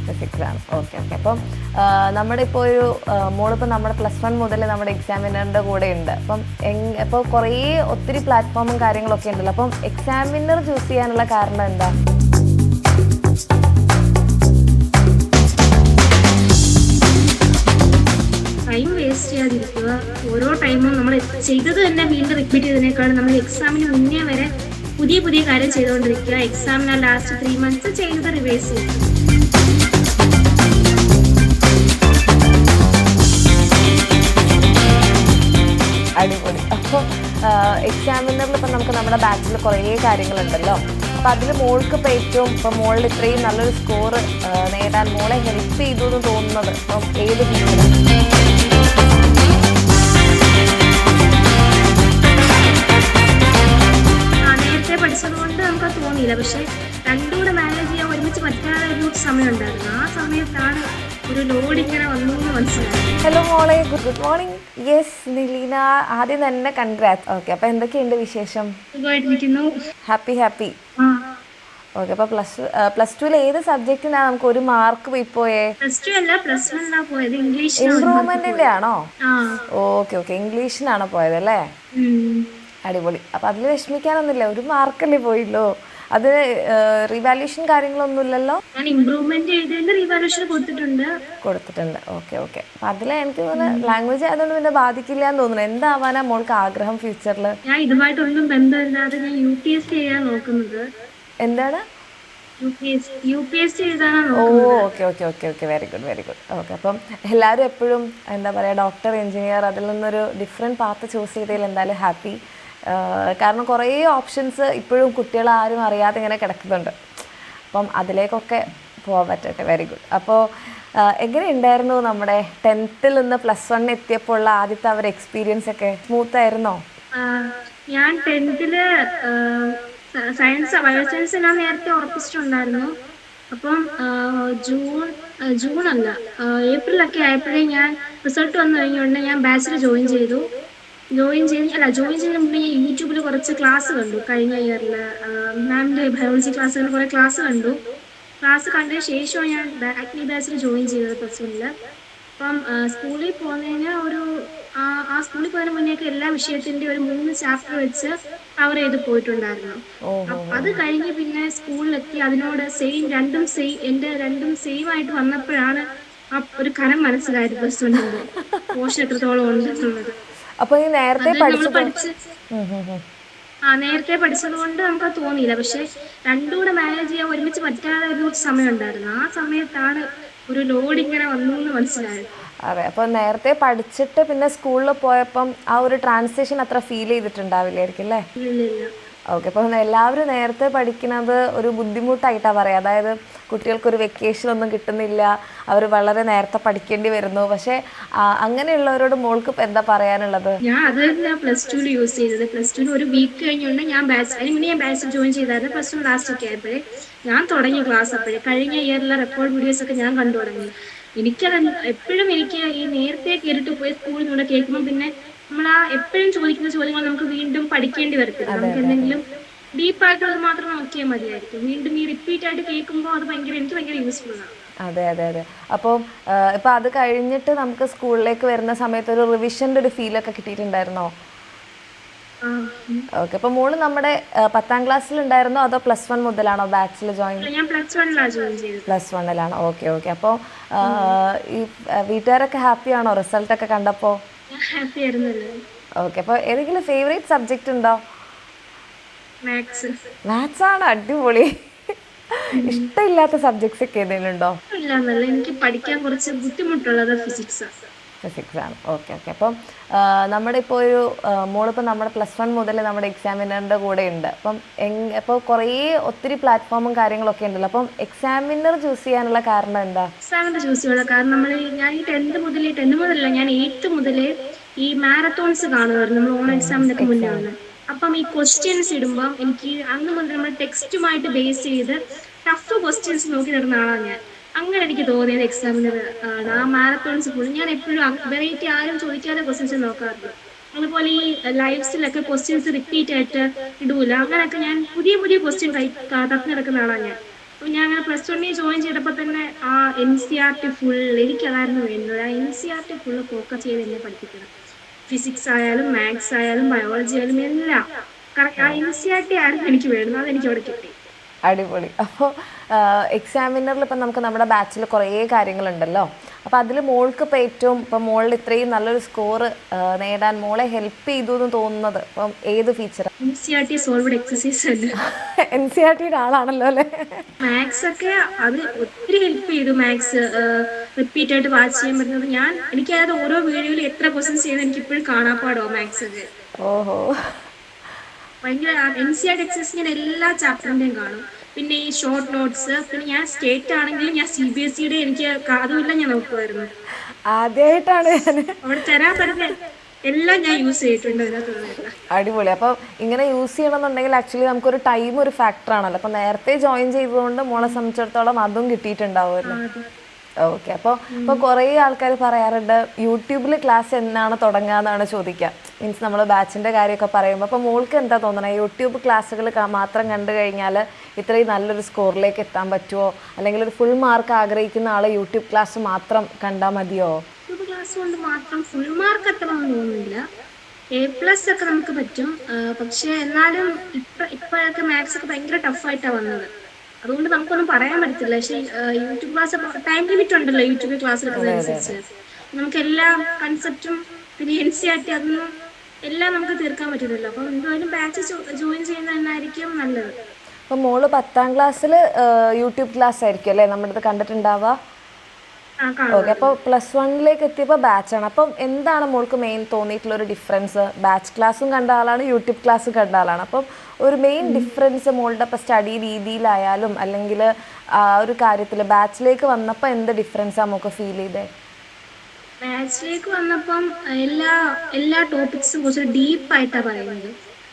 Physics ആണ്. Okay okay. അപ്പം നമ്മുടെ ഇപ്പോൾ ഒരു മോളിപ്പോൾ നമ്മുടെ +1 മുതൽ നമ്മുടെ എക്സാമിനറിൻ്റെ കൂടെ ഉണ്ട്. അപ്പം ഇപ്പോൾ ഒത്തിരി പ്ലാറ്റ്ഫോമും കാര്യങ്ങളൊക്കെ ഉണ്ടല്ലോ. അപ്പം എക്സാമിനർ ചൂസ് ചെയ്യാനുള്ള കാരണം എന്താ? ടൈം വേസ്റ്റ് ചെയ്യാതിരിക്കുക. ഓരോ ടൈമും നമ്മൾ ചെയ്തത് തന്നെ വീണ്ടും റിപ്പീറ്റ് ചെയ്തതിനേക്കാളും നമ്മൾ എക്സാമിന് മുന്നേ വരെ പുതിയ പുതിയ കാര്യം ചെയ്തുകൊണ്ടിരിക്കുക. എക്സാമിന് ലാസ്റ്റ് 3 months ചെയ്യുന്നത് റിവൈസ് ചെയ്യുക. അടിപൊളി. അപ്പോൾ എക്സാമിനറിൽ ഇപ്പം നമുക്ക് നമ്മുടെ ബാച്ചിൽ കുറേ കാര്യങ്ങളുണ്ടല്ലോ. അപ്പോൾ അതിൽ മോൾക്ക് ഇപ്പോൾ ഏറ്റവും ഇപ്പം മോളിൽ ഇത്രയും നല്ലൊരു സ്കോർ നേടാൻ മോളെ ഹെൽപ്പ് ചെയ്തു എന്ന് തോന്നുന്നത് ഇപ്പം ഏത് ഫീൽഡിലാണ്? നേരത്തെ പഠിച്ചതുകൊണ്ട് നമുക്കത് തോന്നിയില്ല. പക്ഷെ രണ്ടുകൂടെ മാനേജ് ചെയ്യാൻ ഒരുമിച്ച് പറ്റാതെ ഒരു സമയം ഉണ്ടായിരുന്നു. ആ സമയത്താണ് ഒരു ലോഡ് ഇങ്ങനെ വന്നു എന്ന് മനസ്സിലായി. ഹലോ മോളെ, ഗുഡ് മോർണിംഗ്. യെസ് നിലീന, ആദ്യം തന്നെ കൺഗ്രാറ്റ്സ്. ഓക്കെ, അപ്പോൾ എന്തൊക്കെയുണ്ട് വിശേഷം? സുഖമായിട്ടിരിക്കുന്നു. ഹാപ്പി. ഓക്കെ. അപ്പോൾ പ്ലസ് ടുവിൽ ഏത് സബ്ജക്റ്റിനാണ് നമുക്ക് ഒരു മാർക്ക് പോയേ? ഇംപ്രൂവ്മെന്റിന്റെ ആണോ? ഓക്കെ. ഇംഗ്ലീഷിനാണോ പോയത് അല്ലേ? അടിപൊളി. അപ്പം അതിൽ വിഷമിക്കാനൊന്നുമില്ല, ഒരു മാർക്കല്ലേ പോയില്ലോ. അത് റിവാല്യൂഷൻ കാര്യങ്ങളൊന്നും ഇല്ലല്ലോ? കൊടുത്തിട്ടുണ്ട്. ഓക്കെ. അപ്പം അതിൽ എനിക്ക് തോന്നുന്നു ലാംഗ്വേജ് ആയതുകൊണ്ട് പിന്നെ ബാധിക്കില്ല എന്ന് തോന്നുന്നു. എന്താവാനാ മോൾക്ക് ആഗ്രഹം ഫ്യൂച്ചറിൽ? ഞാൻ ഇതുമായിട്ടൊന്നും ബന്ധമില്ലാതെ ഞാൻ UPSC ചെയ്യാൻ നോക്കുന്നത്. എന്താണ്? UPSC എഴുതാനാണ്. ഓക്കെ. Very good. ഓക്കെ. അപ്പം എല്ലാവരും എപ്പോഴും എന്താ പറയുക, ഡോക്ടർ, എഞ്ചിനീയർ, അതിൽ നിന്നൊരു ഡിഫറെൻറ്റ് പാത്ത് ചൂസ് ചെയ്തതിൽ എന്തായാലും ഹാപ്പി. കാരണം കുറേ ഓപ്ഷൻസ് ഇപ്പോഴും കുട്ടികൾ ആരും അറിയാതെ ഇങ്ങനെ കിടക്കുന്നുണ്ട്. അപ്പം അതിലേക്കൊക്കെ പോകാൻ പറ്റട്ടെ. Very good. അപ്പോൾ എങ്ങനെ ഉണ്ടായിരുന്നു നമ്മുടെ 10th നിന്ന് +1 എത്തിയപ്പോൾ ഉള്ള ആദ്യത്തെ അവർ എക്സ്പീരിയൻസ് ഒക്കെ? സ്മൂത്ത് ആയിരുന്നോ? ഞാൻ 10th സയൻസ്, ബയോസയൻസ് ഞാൻ നേരത്തെ ഉറപ്പിച്ചിട്ടുണ്ടായിരുന്നു. അപ്പം ജൂൺ അല്ല, ഏപ്രിലൊക്കെ ആയപ്പോഴേ ഞാൻ റിസൾട്ട് വന്നു കഴിഞ്ഞുകൊണ്ട് ഞാൻ ബാച്ചിൽ ജോയിൻ ചെയ്യുന്നതിന് മുന്നേ ഞാൻ യൂട്യൂബിൽ കുറച്ച് ക്ലാസ് കണ്ടു. കഴിഞ്ഞ ഇയറിൽ മാമിൻ്റെ ബയോളജി ക്ലാസ്സുകൾ കുറേ ക്ലാസ് കണ്ടതിന് ശേഷമാണ് ഞാൻ അഗ്നി ബാച്ചിൽ ജോയിൻ ചെയ്തത് +1. അപ്പം സ്കൂളിൽ പോകുന്നതിന് ആ സ്കൂളിൽ പോകുന്നതിന് മുന്നേക്ക് എല്ലാ വിഷയത്തിൻ്റെ ഒരു 3 ചാപ്റ്റർ വെച്ച് കവർ ചെയ്ത് പോയിട്ടുണ്ടായിരുന്നു. അത് കഴിഞ്ഞ് പിന്നെ സ്കൂളിലെത്തി അതിനോട് എൻ്റെ രണ്ടും സെയിം ആയിട്ട് വന്നപ്പോഴാണ് ആ ഒരു കനം മനസ്സിലായത് +1 പോഷൻ എത്രത്തോളം ഉണ്ടെന്നുള്ളത്. അപ്പോൾ ഈ നേരത്തെ പഠിച്ചത് കൊണ്ട് നമുക്കത് തോന്നിയില്ല. പക്ഷെ രണ്ടുകൂടെ മാനേജ് ചെയ്യാൻ ഒരുമിച്ച് പറ്റാതെ ഒരു സമയം ഉണ്ടായിരുന്നു. ആ സമയത്താണ് ഒരു ലോഡ് ഇങ്ങനെ വന്നു എന്ന് മനസ്സിലായത്. അതെ. അപ്പോൾ നേരത്തെ പഠിച്ചിട്ട് പിന്നെ സ്കൂളിൽ പോയപ്പം ആ ഒരു ട്രാൻസിഷൻ അത്ര ഫീൽ ചെയ്തിട്ടുണ്ടാവില്ലായിരിക്കും അല്ലേ? ഓക്കെ. അപ്പോൾ എല്ലാവരും നേരത്തെ പഠിക്കുന്നത് ഒരു ബുദ്ധിമുട്ടായിട്ടാണ് പറയുക. അതായത് കുട്ടികൾക്കൊരു വെക്കേഷൻ ഒന്നും കിട്ടുന്നില്ല, അവർ വളരെ നേരത്തെ പഠിക്കേണ്ടി വരുന്നു. പക്ഷേ അങ്ങനെയുള്ളവരോട് മോൾക്ക് എന്താ പറയാനുള്ളത്? ഞാൻ അത് +2 യൂസ് ചെയ്തത്. +2 ഒരു വീക്ക് കഴിഞ്ഞുകൊണ്ട് ഞാൻ ബാച്ചിൽ ജോയിൻ ചെയ്തായിരുന്നു. +1 ലാസ്റ്റ് ഒക്കെ ആയപ്പോഴേ ഞാൻ തുടങ്ങിയ ക്ലാസ്. അപ്പോഴേ കഴിഞ്ഞ ഇയറിലെ റെക്കോർഡ് വീഡിയോസ് ഒക്കെ ഞാൻ കണ്ടു തുടങ്ങി. എപ്പോഴും എനിക്ക് ഈ നേരത്തെ കേട്ടിട്ട് പോയി സ്കൂളിൽ നിന്ന് കേൾക്കുമ്പോൾ പിന്നെ നമ്മൾ എപ്പോഴും ചോദിക്കുന്ന ചോദ്യങ്ങൾ നമുക്ക് വീണ്ടും പഠിക്കേണ്ടി വരത്തില്ല. നമുക്ക് എന്തെങ്കിലും ഡീപ്പായിട്ടുള്ളത് മാത്രം നോക്കിയാൽ മതിയായിരിക്കും. വീണ്ടും ഈ റിപ്പീറ്റ് ആയിട്ട് കേൾക്കുമ്പോൾ അത് എനിക്ക് ഭയങ്കര യൂസ്ഫുൾ ആണ്. അതെ. അപ്പോൾ ഇപ്പം അത് കഴിഞ്ഞിട്ട് നമുക്ക് സ്കൂളിലേക്ക് വരുന്ന സമയത്ത് ഒരു റിവിഷൻ്റെ ഒരു ഫീലൊക്കെ കിട്ടിയിട്ടുണ്ടായിരുന്നോ? ഓക്കെ. അപ്പോൾ മോള് നമ്മുടെ 10th ക്ലാസ്സിലുണ്ടായിരുന്നോ അതോ +1 മുതലാണോ ബാച്ചിൽ ജോയിൻ? ഞാൻ +1 ജോയിൻ ചെയ്തത്. +1 ഓക്കെ. അപ്പോൾ ഈ വീട്ടുകാരൊക്കെ ഹാപ്പിയാണോ റിസൾട്ടൊക്കെ കണ്ടപ്പോൾ? ഹാപ്പി ആയിരുന്നല്ലോ. ഓക്കെ. അപ്പോൾ ഏതെങ്കിലും ഫേവറേറ്റ് സബ്ജക്റ്റ് ഉണ്ടോ? മാത്സ് ആണ്. അടിപൊളി. ഇഷ്ടമില്ലാത്ത സബ്ജക്ട്സ് ഒക്കെ ഏതെങ്കിലും ഉണ്ടോ? എനിക്ക് പഠിക്കാൻ കുറച്ച് ബുദ്ധിമുട്ടുള്ളത് ഫിസിക്സ് ആണ്. ഓക്കെ. അപ്പം നമ്മുടെ ഇപ്പോൾ ഒരു മോളിപ്പോൾ നമ്മുടെ +1 മുതൽ നമ്മുടെ എക്സാമിനറിൻ്റെ കൂടെ ഉണ്ട്. അപ്പം ഇപ്പോൾ ഒത്തിരി പ്ലാറ്റ്ഫോമും കാര്യങ്ങളൊക്കെ ഉണ്ടല്ലോ. അപ്പം എക്സാമിനർ ചൂസ് ചെയ്യാനുള്ള കാരണം എന്താ? എക്സാമിനർ ചൂസ് ചെയ്യാനുള്ള കാരണം ഞാൻ ഈ 10th മുതലല്ല, ഞാൻ 8th മുതലേ ഈ മാരത്തോൺസ് കാണുമായിരുന്നു. നമ്മൾ ഓൺ എക്സാമിനൊക്കെ മുന്നേ വന്ന്. അപ്പം ഈ ക്വസ്റ്റ്യൻസ് ഇടുമ്പോൾ എനിക്ക് അന്ന് മുതൽ നമ്മൾ ടെക്സ്റ്റുമായിട്ട് ബേസ് ചെയ്ത് ടഫ് ക്വസ്റ്റ്യൻസ് നോക്കി നടന്ന ആളാണ് ഞാൻ. അങ്ങനെ എനിക്ക് തോന്നിയത് എക്സാമിനർ ആണ്. ആ മാരത്തോൺസ് ഫുൾ ഞാൻ എപ്പോഴും വെറൈറ്റി ആരും ചോദിക്കാതെ ക്വസ്റ്റ്യൻസ് നോക്കാറുണ്ട്. അതുപോലെ ഈ ലൈവ്സിലൊക്കെ ക്വസ്റ്റ്യൻസ് റിപ്പീറ്റ് ആയിട്ട് ഇടൂല. അങ്ങനെയൊക്കെ ഞാൻ പുതിയ ക്വസ്റ്റ്യൻ തപ്പി നടക്കുന്ന ആളാണ് ഞാൻ. അപ്പോൾ ഞാൻ അങ്ങനെ +1 ജോയിൻ ചെയ്തപ്പോൾ തന്നെ ആ NCERT ഫുൾ എനിക്കതായിരുന്നു വേണ്ടത്. ആ NCERT ഫുള്ള് ഫോക്കസ് ചെയ്ത് എന്നെ പഠിപ്പിക്കണം. ഫിസിക്സ് ആയാലും മാത്സ് ആയാലും ബയോളജി ആയാലും എല്ലാം ആ NCERT ആയിരുന്നു എനിക്ക് വേണ്ടത്. അതെനിക്ക് അവിടെ കിട്ടി. അടിപൊളി. അപ്പോൾ എക്സാമിനറിൽ ഇപ്പം നമുക്ക് നമ്മുടെ ബാച്ചിൽ കുറേ കാര്യങ്ങളുണ്ടല്ലോ. അപ്പോൾ അതിൽ മോൾക്ക് ഇപ്പോൾ ഏറ്റവും ഇപ്പം മോളിൽ ഇത്രയും നല്ലൊരു സ്കോർ നേടാൻ മോളെ ഹെൽപ്പ് ചെയ്തു എന്ന് തോന്നുന്നത് ഇപ്പം ഏത് ഫീച്ചറാണ്? NCERT സോൾവ്ഡ് എക്സസൈസ് അല്ലേ. NCERTയുടെ ആളാണല്ലോ അല്ലേ? മാത്സ് ഒക്കെ അത് ഒത്തിരി ഹെൽപ്പ് ചെയ്തു. മാത്സ് റിപ്പീറ്റ് ആയിട്ട് വാച്ച് ചെയ്യാൻ പറ്റുന്നത് എനിക്കത് ഓരോ വീഡിയോയിൽ എത്ര ക്വസ്റ്റ്യൻസ് ചെയ്യുന്നത് എനിക്ക് ഇപ്പോഴും കാണാപ്പാടോ മാത്സ് ഒക്കെ. ഓഹോ. ഭയങ്കര NCERT എക്സസൈസ് ഞാൻ എല്ലാ ചാപ്റ്ററിന്റെയും കാണും. പിന്നെ ഈ ഷോർട്ട് നോട്ട്സ്, പിന്നെ ഞാൻ സ്റ്റേറ്റ് ആണെങ്കിലും ഞാൻ CBSEയുടെ എനിക്ക് അതുമില്ല ഞാൻ നോക്കുമായിരുന്നു. ആദ്യമായിട്ടാണ് ഞാൻ. അവിടെ തരാൻ പറ്റുന്ന എല്ലാം ഞാൻ യൂസ് ചെയ്തിട്ടുണ്ട് അതിനകത്തുള്ള. അടിപൊളി. അപ്പോൾ ഇങ്ങനെ യൂസ് ചെയ്യണമെന്നുണ്ടെങ്കിൽ ആക്ച്വലി നമുക്കൊരു ടൈം ഒരു ഫാക്ടർ ആണല്ലോ. അപ്പോൾ നേരത്തെ ജോയിൻ ചെയ്തതുകൊണ്ട് മോളെ സംബന്ധിച്ചിടത്തോളം അതും കിട്ടിയിട്ടുണ്ടാവുമല്ലോ. ഓക്കെ. അപ്പോൾ കുറേ ആൾക്കാർ പറയാറുണ്ട് യൂട്യൂബിൽ ക്ലാസ് എന്നാണ് തുടങ്ങുക എന്നാണ് ചോദിക്കുക. മീൻസ് നമ്മൾ ബാച്ചിൻ്റെ കാര്യമൊക്കെ പറയുമ്പോൾ അപ്പോൾ മോൾക്ക് എന്താ തോന്നണേ, യൂട്യൂബ് ക്ലാസ്സുകൾ മാത്രം കണ്ടു കഴിഞ്ഞാൽ ഇത്രയും നല്ലൊരു സ്കോറിലേക്ക് എത്താൻ പറ്റുമോ, അല്ലെങ്കിൽ ഒരു ഫുൾ മാർക്ക് ആഗ്രഹിക്കുന്ന ആൾ യൂട്യൂബ് ക്ലാസ് മാത്രം കണ്ടാൽ മതിയോ? യൂട്യൂബ് ക്ലാസ് കൊണ്ട് മാത്രം ഫുൾ മാർക്ക് അത്ര ഒന്നും തോന്നുന്നില്ല. A+ ഒക്കെ നമുക്ക് പറ്റും. പക്ഷെ എന്നാലും ഇപ്പോഴൊക്കെ മാത്സ് ഒക്കെ ഭയങ്കര ടഫായിട്ടാണ് വന്നത്. അതുകൊണ്ട് നമുക്കൊന്നും പറയാൻ പറ്റത്തില്ല. പക്ഷേ യൂട്യൂബ് ക്ലാസ് ടൈം ലിമിറ്റ് ഉണ്ടല്ലോ യൂട്യൂബിൽ ക്ലാസ് എടുക്കുന്നതനുസരിച്ച്. നമുക്ക് എല്ലാ കൺസെപ്റ്റും പിന്നെ NCERT അതൊന്നും എല്ലാം നമുക്ക് തീർക്കാൻ പറ്റുന്നില്ല. അപ്പം എന്തായാലും ബാച്ച് ജോയിൻ ചെയ്യുന്നത് തന്നെയായിരിക്കും നല്ലത്. അപ്പം മോള് 10ാം ക്ലാസ്സിൽ യൂട്യൂബ് ക്ലാസ് ആയിരിക്കും അല്ലേ നമ്മുടെ അടുത്ത് കണ്ടിട്ടുണ്ടാവുക? ഓക്കെ. അപ്പോൾ +1 എത്തിയപ്പോൾ ബാച്ചാണ്. അപ്പം എന്താണ് മോൾക്ക് മെയിൻ തോന്നിയിട്ടുള്ളൊരു ഡിഫറൻസ്? ബാച്ച് ക്ലാസ്സും കണ്ട ആളാണ്, യൂട്യൂബ് ക്ലാസ്സും കണ്ട ആളാണ്. അപ്പം ഒരു മെയിൻ ഡിഫറൻസ് മോളുടെ ഇപ്പോൾ സ്റ്റഡി രീതിയിലായാലും അല്ലെങ്കിൽ ആ ഒരു കാര്യത്തിൽ ബാച്ചിലേക്ക് വന്നപ്പോൾ എന്ത് ഡിഫറൻസാണ് നമുക്ക് ഫീൽ ചെയ്തേ? ബാച്ചിലേക്ക് വന്നപ്പം എല്ലാ ടോപ്പിക്സും കുറച്ച് ഡീപ്പായിട്ടാണ് പറയുന്നത്.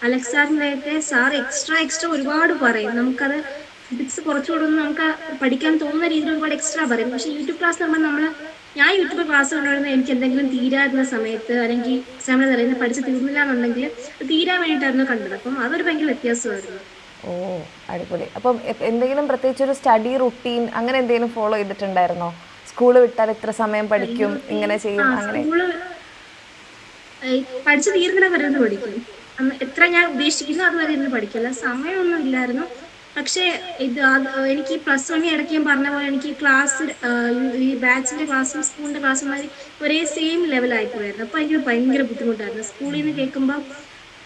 അലക്സാറിൻ്റെയൊക്കെ സാർ എക്സ്ട്രാ ഒരുപാട് പറയും. നമുക്കത് ഫിസിക്സ് കുറച്ചുകൂടെ ഒന്ന് നമുക്ക് പഠിക്കാൻ തോന്നുന്ന രീതിയിൽ ഒരുപാട് എക്സ്ട്രാ പറയും. പക്ഷേ യൂട്യൂബ് ക്ലാസ് നമ്മൾ ഞാൻ യൂട്യൂബ് ക്ലാസ് കൊണ്ടുവരുന്നത് എനിക്ക് എന്തെങ്കിലും തീരാകുന്ന സമയത്ത് അല്ലെങ്കിൽ എക്സാമിന് തലേന്ന് പഠിച്ച് തീർന്നില്ല എന്നുണ്ടെങ്കിൽ തീരാൻ വേണ്ടിയിട്ടായിരുന്നു കണ്ടത്. അപ്പം അതൊരു ഭയങ്കര വ്യത്യാസമായിരുന്നു. ഓ അടിപൊളി. അപ്പം എന്തെങ്കിലും പ്രത്യേകിച്ച് ഒരു സ്റ്റഡി റുട്ടീൻ അങ്ങനെ എന്തെങ്കിലും ഫോളോ ചെയ്തിട്ടുണ്ടായിരുന്നോ? സ്കൂള് വിട്ടാൽ ഇത്ര സമയം പഠിക്കും, ഇങ്ങനെ ചെയ്യും, അങ്ങനെ? പഠിച്ച് തീർന്നിടം വരെ ഒന്ന് പഠിക്കും. എത്ര ഞാൻ ഉദ്ദേശിക്കുന്നു അതുവരെ ഇരുന്ന് പഠിക്കില്ല. സമയമൊന്നും ഇല്ലായിരുന്നു. പക്ഷേ എനിക്ക് +1 ഇടയ്ക്ക് ഞാൻ പറഞ്ഞ പോലെ എനിക്ക് ക്ലാസ് ഈ ബാച്ചിന്റെ ക്ലാസ്സും സ്കൂളിന്റെ ക്ലാസ്സും ഒരേ സെയിം ലെവലായിപ്പോയായിരുന്നു. അപ്പോൾ എനിക്ക് ഭയങ്കര ബുദ്ധിമുട്ടായിരുന്നു. സ്കൂളിൽ നിന്ന് കേൾക്കുമ്പോൾ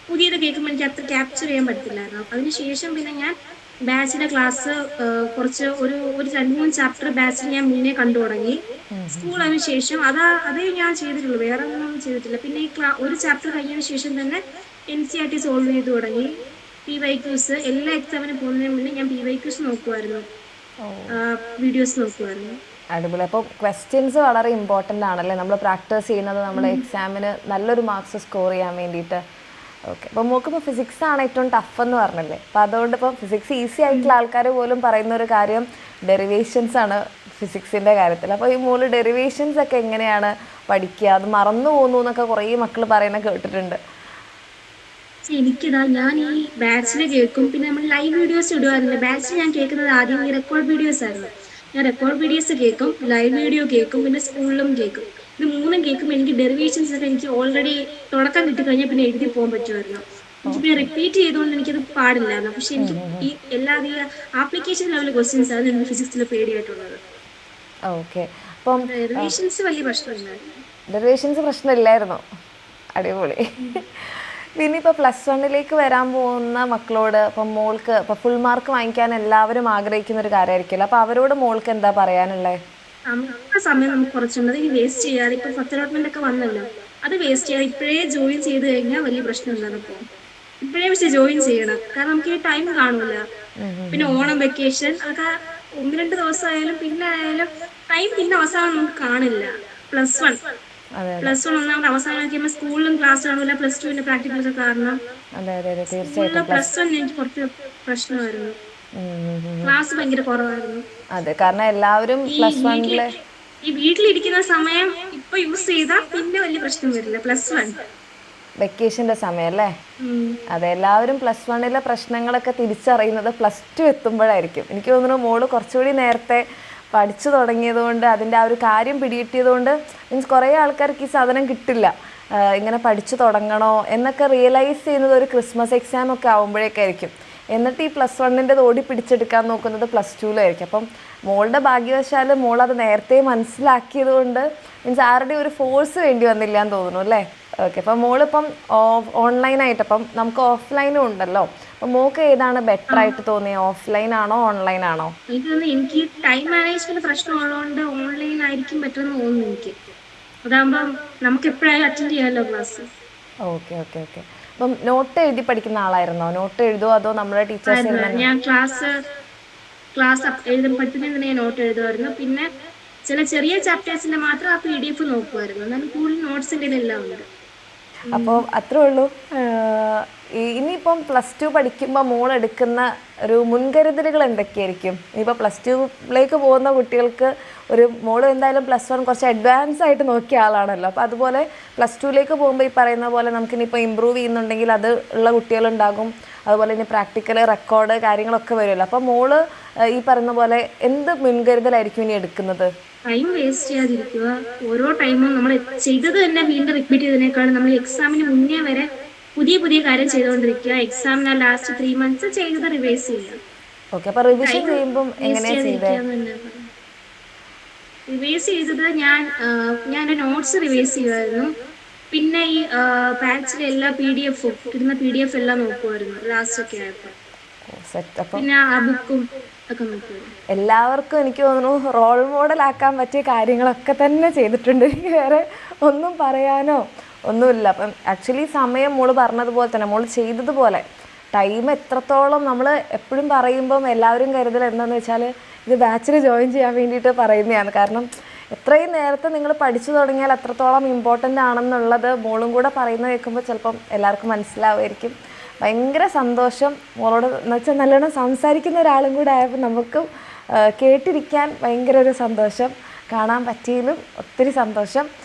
പുതിയത് കേൾക്കുമ്പോൾ എനിക്ക് അത്ര ക്യാപ്ചർ ചെയ്യാൻ പറ്റില്ലായിരുന്നു. അപ്പം അതിനുശേഷം പിന്നെ ഞാൻ ബാച്ചിന്റെ ക്ലാസ് കുറച്ച് ഒരു 2-3 ചാപ്റ്റർ ബാച്ചിൽ ഞാൻ മുന്നേ കണ്ടു തുടങ്ങി. സ്കൂൾ അതിന് ശേഷം അതേ ഞാൻ ചെയ്തിട്ടുള്ളൂ, വേറെ ഒന്നും ചെയ്തിട്ടില്ല. പിന്നെ ഒരു ചാപ്റ്റർ കഴിഞ്ഞതിന് ശേഷം തന്നെ NCERT സോൾവ് ചെയ്ത് തുടങ്ങി. PYQs എല്ലാ എക്സാമിനും പോകുന്നതിന് മുന്നേ ഞാൻ PYQs നോക്കുമായിരുന്നു, വീഡിയോസ് നോക്കുമായിരുന്നു. അടിപൊളി. അപ്പോൾ ക്വസ്റ്റ്യൻസ് വളരെ ഇമ്പോർട്ടൻ്റ് ആണല്ലേ, നമ്മൾ പ്രാക്ടീസ് ചെയ്യുന്നത് നമ്മൾ എക്സാമിന് നല്ലൊരു മാർക്സ് സ്കോർ ചെയ്യാൻ വേണ്ടിയിട്ട്. ഓക്കെ. അപ്പോൾ മോൾക്കിപ്പോൾ ഫിസിക്സ് ആണ് ഏറ്റവും ടഫ് എന്ന് പറഞ്ഞല്ലേ. അപ്പോൾ അതുകൊണ്ട് ഇപ്പോൾ ഫിസിക്സ് ഈസി ആയിട്ടുള്ള ആൾക്കാർ പോലും പറയുന്ന ഒരു കാര്യം ഡെറിവേഷൻസ് ആണ് ഫിസിക്സിൻ്റെ കാര്യത്തിൽ. അപ്പോൾ ഈ മോള് ഡെറിവേഷൻസ് ഒക്കെ എങ്ങനെയാണ് പഠിക്കുക? അത് മറന്നു പോകുന്നു എന്നൊക്കെ കുറേ മക്കൾ പറയുന്നത് കേട്ടിട്ടുണ്ട്. ഞാൻ ഈ ബാച്ചിൽ കേൾക്കും. പിന്നെ നമ്മൾ ലൈവ് വീഡിയോസ് ഇടുമായിരുന്നില്ല ബാച്ചിൽ. ഞാൻ കേൾക്കുന്നത് ആദ്യം ഈ റെക്കോർഡ് വീഡിയോസ് ആയിരുന്നു. ഞാൻ റെക്കോർഡ് വീഡിയോസ് കേൾക്കും, ലൈവ് വീഡിയോ കേൾക്കും, പിന്നെ സ്കൂളിലും കേൾക്കും. ഇത് മൂന്നും കേൾക്കുമ്പോൾ എനിക്ക് ഡെറിവേഷൻസ് ഒക്കെ എനിക്ക് ഓൾറെഡി തുടക്കം കിട്ടിക്കഴിഞ്ഞാൽ പിന്നെ എഴുതി പോകാൻ പറ്റുമായിരുന്നു. എനിക്ക് പിന്നെ റിപ്പീറ്റ് ചെയ്തുകൊണ്ട് എനിക്കത് പാടില്ലായിരുന്നു. പക്ഷെ എനിക്ക് ഈ എല്ലാ ആപ്ലിക്കേഷൻ ലെവൽ ക്വസ്റ്റ്യൻസ് ആണ് എനിക്ക് ഫിസിക്സിൽ പേടിയായിട്ടുള്ളത്. ഓക്കെ. അപ്പം ഡെറിവേഷൻസ് വലിയ പ്രശ്നമില്ലായിരുന്നു. ഡെറിവേഷൻസ് പ്രശ്നമില്ലായിരുന്നു. അടിപൊളി. പിന്നെ ഇപ്പോൾ +1 വരാൻ പോകുന്ന മക്കളോട് ഇപ്പം മോൾക്ക് ഇപ്പോൾ ഫുൾ മാർക്ക് വാങ്ങിക്കാൻ എല്ലാവരും ആഗ്രഹിക്കുന്ന ഒരു കാര്യമായിരിക്കുമല്ലോ. അപ്പോൾ അവരോട് മോൾക്ക് എന്താ പറയാനുള്ളത്? സമയം നമുക്ക് കുറച്ചുള്ളത് ഈ വേസ്റ്റ് ചെയ്യാതെ. ഇപ്പൊ ഫസ്റ്റ് അലോട്ട്മെന്റ് ഒക്കെ വന്നല്ലോ, അത് വേസ്റ്റ് ചെയ്യാതെ ഇപ്പോഴേ ജോയിൻ ചെയ്ത് കഴിഞ്ഞാൽ വലിയ പ്രശ്നമില്ലാതെ പോകും. ഇപ്പോഴേ പക്ഷെ ജോയിൻ ചെയ്യണം, കാരണം നമുക്ക് ഈ ടൈം കാണൂല. പിന്നെ ഓണം, വെക്കേഷൻ അതൊക്കെ 1-2 ദിവസമായാലും പിന്നെ ആയാലും ടൈം പിന്നെ അവസാനം നമുക്ക് കാണില്ല. +1 ഒന്നാമത് അവസാനം കഴിയുമ്പോൾ സ്കൂളിലും ക്ലാസ് കാണൂല. +2 പ്രാക്ടിക്കൽസ് കാരണം +1 എനിക്ക് കുറച്ച് പ്രശ്നമായിരുന്നു. ക്ലാസ് ഭയങ്കര കുറവായിരുന്നു. അതെ, കാരണം എല്ലാവരും +1 ഈ വീട്ടിലിരിക്കുന്ന സമയം ഇപ്പൊ യൂസ് ചെയ്താൽ പിന്നെ വലിയ പ്രശ്നം വരില്ല. +1 വെക്കേഷൻ്റെ സമയം അല്ലേ? അതെ, എല്ലാവരും പ്ലസ് വണ്ണിലെ പ്രശ്നങ്ങളൊക്കെ തിരിച്ചറിയുന്നത് പ്ലസ് ടു എത്തുമ്പോഴായിരിക്കും. എനിക്ക് തോന്നുന്നു മോള് കുറച്ചുകൂടി നേരത്തെ പഠിച്ചു തുടങ്ങിയതുകൊണ്ട്, അതിൻ്റെ ആ ഒരു കാര്യം പിടികിട്ടിയതുകൊണ്ട്, മീൻസ് കുറേ ആൾക്കാർക്ക് ഈ സാധനം കിട്ടില്ല, ഇങ്ങനെ പഠിച്ചു തുടങ്ങണോ എന്നൊക്കെ റിയലൈസ് ചെയ്യുന്നത് ഒരു ക്രിസ്മസ് എക്സാം ഒക്കെ ആകുമ്പോഴേക്കായിരിക്കും. എന്നിട്ട് ഈ പ്ലസ് വണ്ണിൻ്റെത് ഓടി പിടിച്ചെടുക്കാൻ നോക്കുന്നത് പ്ലസ് ടുവിലായിരിക്കും. അപ്പം മോളുടെ ഭാഗ്യവശാൽ മോളത് നേരത്തെ മനസ്സിലാക്കിയത് കൊണ്ട് മീൻസ് ആരുടെയും ഒരു ഫോഴ്സ് വേണ്ടി വന്നില്ല എന്ന് തോന്നുന്നു അല്ലേ? ഓക്കെ. അപ്പം മോളിപ്പം ഓൺലൈനായിട്ട്, അപ്പം നമുക്ക് ഓഫ്ലൈനും ഉണ്ടല്ലോ, അപ്പം മോൾക്ക് ഏതാണ് ബെറ്റർ ആയിട്ട് തോന്നിയത്? ഓഫ്ലൈൻ ആണോ ഓൺലൈൻ ആണോ? എനിക്ക് ടൈം മാനേജ്മെന്റ് പ്രശ്നമുള്ളതുകൊണ്ട് ഓൺലൈൻ ആയിരിക്കും ബെറ്റർ എന്ന് തോന്നുന്നു എനിക്ക്. അതാകുമ്പം നമുക്ക് എപ്പോഴായാലും അറ്റൻഡ് ചെയ്യാമല്ലോ ക്ലാസ്. Okay okay okay. അപ്പം നോട്ട് എഴുതി പഠിക്കുന്ന ആളായിരുന്നോ? നോട്ട് എഴുതുമോ അതോ നമ്മുടെ ടീച്ചേഴ്സ്? ഞാൻ ക്ലാസ് പഠിപ്പിക്കാൻ തന്നെ ഞാൻ നോട്ട് എഴുതുമായിരുന്നു. പിന്നെ ചില ചെറിയ ചാപ്റ്റേഴ്സിന്റെ മാത്രം ആ PDF നോക്കുമായിരുന്നു. എന്നാലും കൂടുതൽ നോട്ട്സിന്റെ എല്ലാം ഉണ്ട്. അപ്പോൾ അത്രേ ഉള്ളൂ. ഇനിയിപ്പം പ്ലസ് ടു പഠിക്കുമ്പോൾ മോൾ എടുക്കുന്ന ഒരു മുൻകരുതലുകൾ എന്തൊക്കെയായിരിക്കും? ഇനിയിപ്പോൾ പ്ലസ് ടുവിലേക്ക് പോകുന്ന കുട്ടികൾക്ക് ഒരു മോൾ എന്തായാലും പ്ലസ് വൺ കുറച്ച് അഡ്വാൻസ് ആയിട്ട് നോക്കിയ ആളാണല്ലോ, അപ്പോൾ അതുപോലെ പ്ലസ് ടുവിലേക്ക് പോകുമ്പോൾ ഈ പറയുന്ന പോലെ നമുക്കിനിപ്പോൾ ഇമ്പ്രൂവ് ചെയ്യുന്നുണ്ടെങ്കിൽ അത് ഉള്ള കുട്ടികളുണ്ടാകും. അതുപോലെ ഇനി പ്രാക്ടിക്കൽ റെക്കോർഡ് കാര്യങ്ങളൊക്കെ വരുമല്ലോ. അപ്പോൾ മോള് ഈ പറയുന്ന പോലെ എന്ത് മുൻകരുതലായിരിക്കും ഇനി എടുക്കുന്നത്? ടൈം വേസ്റ്റ് ചെയ്യാതിരിക്കുക. ഓരോ ടൈമും നമ്മൾ ചെയ്തത് തന്നെ വീണ്ടും റിപ്പീറ്റ് ചെയ്തതിനേക്കാളും നമ്മൾ എക്സാമിന് മുന്നേ വരെ പുതിയ പുതിയ കാര്യം ചെയ്തുകൊണ്ടിരിക്കുക. എക്സാമിന് ലാസ്റ്റ് 3 months ചെയ്തത് റിവൈസ് ചെയ്യുക. ഓക്കെ. അപ്പോൾ റിവിഷൻ ചെയ്യുമ്പം എങ്ങനെയാണ് ചെയ്തത്? റിവൈസ് ചെയ്തത് ഞാൻ നോട്ട്സ് റിവൈസ് ചെയ്യുമായിരുന്നു. പിന്നെ ഈ ബാച്ചിലെ എല്ലാ കിട്ടുന്ന PDF എല്ലാം നോക്കുമായിരുന്നു ലാസ്റ്റ് ഒക്കെ ആയപ്പോൾ. പിന്നെ ആ ബുക്കും ഒക്കെ നോക്കുമായിരുന്നു. എല്ലാവർക്കും എനിക്ക് തോന്നുന്നു റോൾ മോഡലാക്കാൻ പറ്റിയ കാര്യങ്ങളൊക്കെ തന്നെ ചെയ്തിട്ടുണ്ട്. എനിക്ക് വേറെ ഒന്നും പറയാനോ ഒന്നുമില്ല. അപ്പം ആക്ച്വലി സമയം മോള് പറഞ്ഞതുപോലെ തന്നെ മോള് ചെയ്തതുപോലെ ടൈം എത്രത്തോളം നമ്മൾ എപ്പോഴും പറയുമ്പം എല്ലാവരും കരുതൽ എന്താണെന്ന് വെച്ചാൽ ഇത് ബാച്ചിൽ ജോയിൻ ചെയ്യാൻ വേണ്ടിയിട്ട് പറയുന്നതാണ്. കാരണം എത്രയും നേരത്തെ നിങ്ങൾ പഠിച്ചു തുടങ്ങിയാൽ അത്രത്തോളം ഇമ്പോർട്ടൻ്റ് ആണെന്നുള്ളത് മോളും കൂടെ പറയുന്നത് കേൾക്കുമ്പോൾ ചിലപ്പം എല്ലാവർക്കും മനസ്സിലാവുമായിരിക്കും. ഭയങ്കര സന്തോഷം മോളോട്, എന്ന് വെച്ചാൽ നല്ലോണം സംസാരിക്കുന്ന ഒരാളും കൂടെ ആയപ്പോൾ നമുക്കും കേട്ടിരിക്കാൻ ഭയങ്കര ഒരു സന്തോഷം. കാണാൻ പറ്റിയതിലും ഒത്തിരി സന്തോഷം.